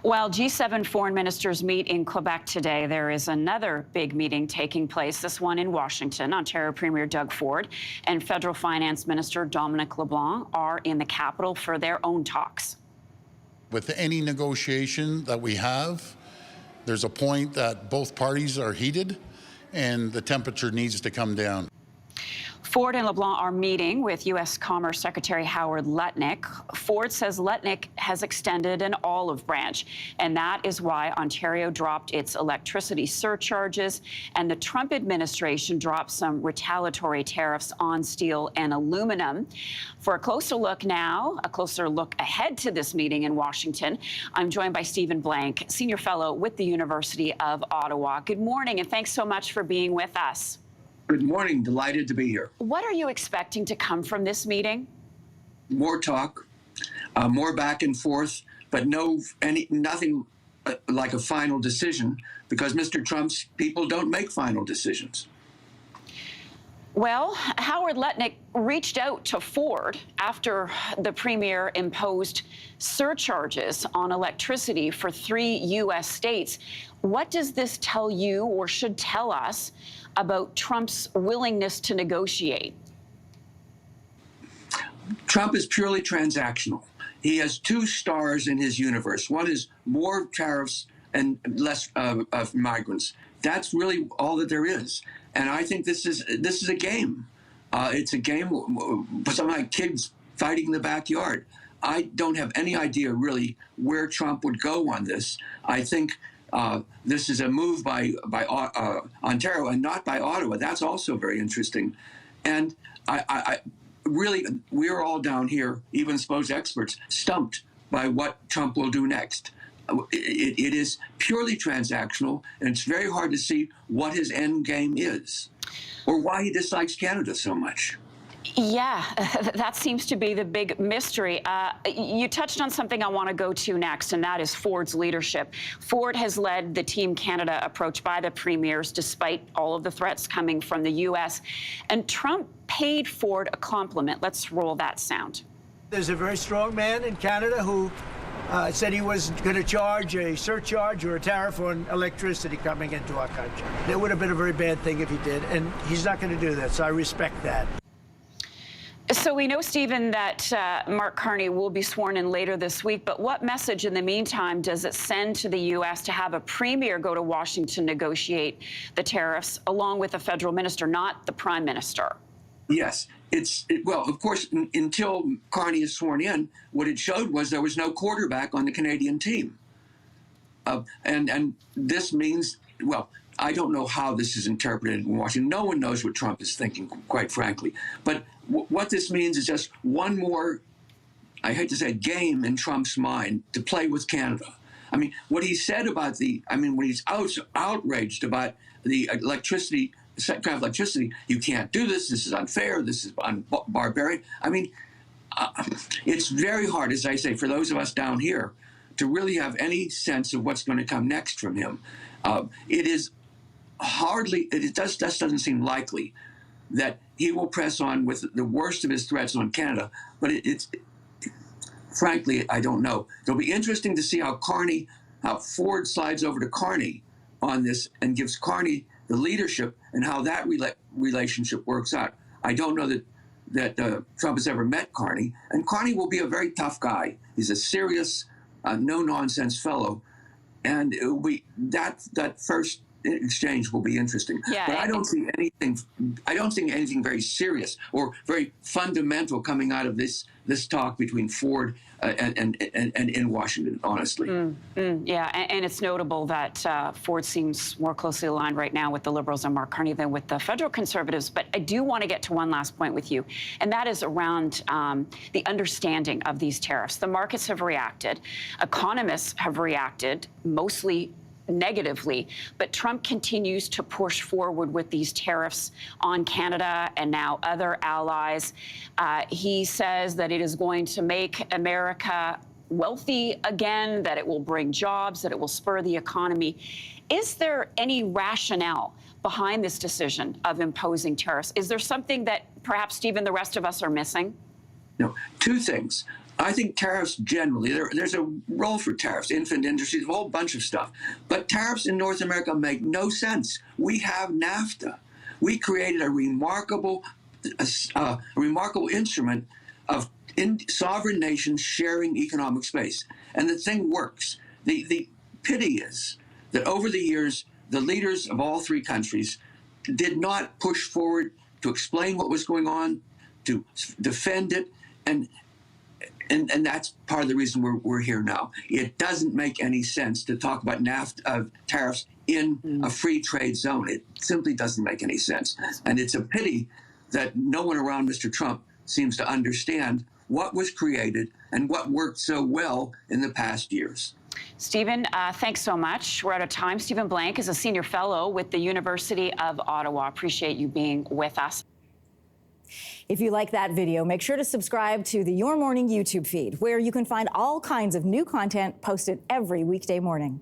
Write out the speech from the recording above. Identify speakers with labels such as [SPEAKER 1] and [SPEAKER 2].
[SPEAKER 1] While G7 foreign ministers meet in Quebec today, there is another big meeting taking place, this one in Washington. Ontario Premier Doug Ford and Federal Finance Minister Dominic LeBlanc are in the capital for their own talks.
[SPEAKER 2] With any negotiation that we have, there's a point that both parties are heated and the temperature needs to come down.
[SPEAKER 1] Ford and LeBlanc are meeting with U.S. Commerce Secretary Howard Lutnick. Ford says Lutnick has extended an olive branch, and that is why Ontario dropped its electricity surcharges, and the Trump administration dropped some retaliatory tariffs on steel and aluminum. For a closer look now, a closer look ahead to this meeting in Washington, I'm joined by Stephen Blank, Senior Fellow with the University of Ottawa. Good morning, and thanks so much for being with us.
[SPEAKER 3] Good morning. Delighted to be here.
[SPEAKER 1] What are you expecting to come from this meeting?
[SPEAKER 3] More talk, more back and forth, but nothing like a final decision, because Mr. Trump's people don't make final decisions.
[SPEAKER 1] Well, Howard Lutnick reached out to Ford after the premier imposed surcharges on electricity for 3 U.S. states. What does this tell you, or should tell us, about Trump's willingness to negotiate?
[SPEAKER 3] Trump is purely transactional. He has 2 stars in his universe. One is more tariffs and less of migrants. That's really all that there is. And I think this is a game. It's a game for some like kids fighting in the backyard. I don't have any idea really where Trump would go on this. I think this is a move by Ontario and not by Ottawa. That's also very interesting. And I really, we're all down here, even supposed experts, stumped by what Trump will do next. It is purely transactional, and it's very hard to see what his end game is or why he dislikes Canada so much.
[SPEAKER 1] Yeah, that seems to be the big mystery. You touched on something I want to go to next, and that is Ford's leadership. Ford has led the Team Canada approach by the premiers, despite all of the threats coming from the U.S. And Trump paid Ford a compliment. Let's roll that sound.
[SPEAKER 4] There's a very strong man in Canada who said he was going to charge a surcharge or a tariff on electricity coming into our country. It would have been a very bad thing if he did, and he's not going to do that, so I respect that.
[SPEAKER 1] So we know, Stephen, that Mark Carney will be sworn in later this week, but what message in the meantime does it send to the U.S. to have a premier go to Washington negotiate the tariffs along with a federal minister, not the prime minister?
[SPEAKER 3] Yes. Well, of course, until Carney is sworn in, what it showed was there was no quarterback on the Canadian team. And this means, well, I don't know how this is interpreted in Washington. No one knows what Trump is thinking, quite frankly. But what this means is just one more, I hate to say, game in Trump's mind to play with Canada. I mean, what he said about when he's outraged about the electricity, kind of electricity, you can't do this, this is unfair, this is barbaric. I mean, it's very hard, as I say, for those of us down here to really have any sense of what's going to come next from him. It is hardly, it just doesn't seem likely that he will press on with the worst of his threats on Canada, but frankly, I don't know. It'll be interesting to see how Ford slides over to Carney on this and gives Carney the leadership and how that relationship works out. I don't know that Trump has ever met Carney, and Carney will be a very tough guy. He's a serious, no-nonsense fellow, and it will be that first exchange will be interesting.
[SPEAKER 1] Yeah,
[SPEAKER 3] but I don't see anything very serious or very fundamental coming out of this talk between Ford and in Washington, honestly.
[SPEAKER 1] Yeah, and it's notable that Ford seems more closely aligned right now with the Liberals and Mark Carney than with the federal Conservatives. But I do want to get to one last point with you, and that is around the understanding of these tariffs. The markets have reacted. Economists have reacted, mostly negatively, but Trump continues to push forward with these tariffs on Canada and now other allies. He says that it is going to make America wealthy again, that it will bring jobs, that it will spur the economy. Is there any rationale behind this decision of imposing tariffs? Is there something that perhaps, Stephen, the rest of us are missing?
[SPEAKER 3] No, 2 things. I think tariffs generally, there's a role for tariffs, infant industries, a whole bunch of stuff. But tariffs in North America make no sense. We have NAFTA. We created a remarkable instrument of sovereign nations sharing economic space. And the thing works. The pity is that over the years, the leaders of all three countries did not push forward to explain what was going on, to defend it, and that's part of the reason we're here now. It doesn't make any sense to talk about NAFTA tariffs in a free trade zone. It simply doesn't make any sense. And it's a pity that no one around Mr. Trump seems to understand what was created and what worked so well in the past years.
[SPEAKER 1] Stephen, thanks so much. We're out of time. Stephen Blank is a senior fellow with the University of Ottawa. Appreciate you being with us.
[SPEAKER 5] If you like that video, make sure to subscribe to the Your Morning YouTube feed, where you can find all kinds of new content posted every weekday morning.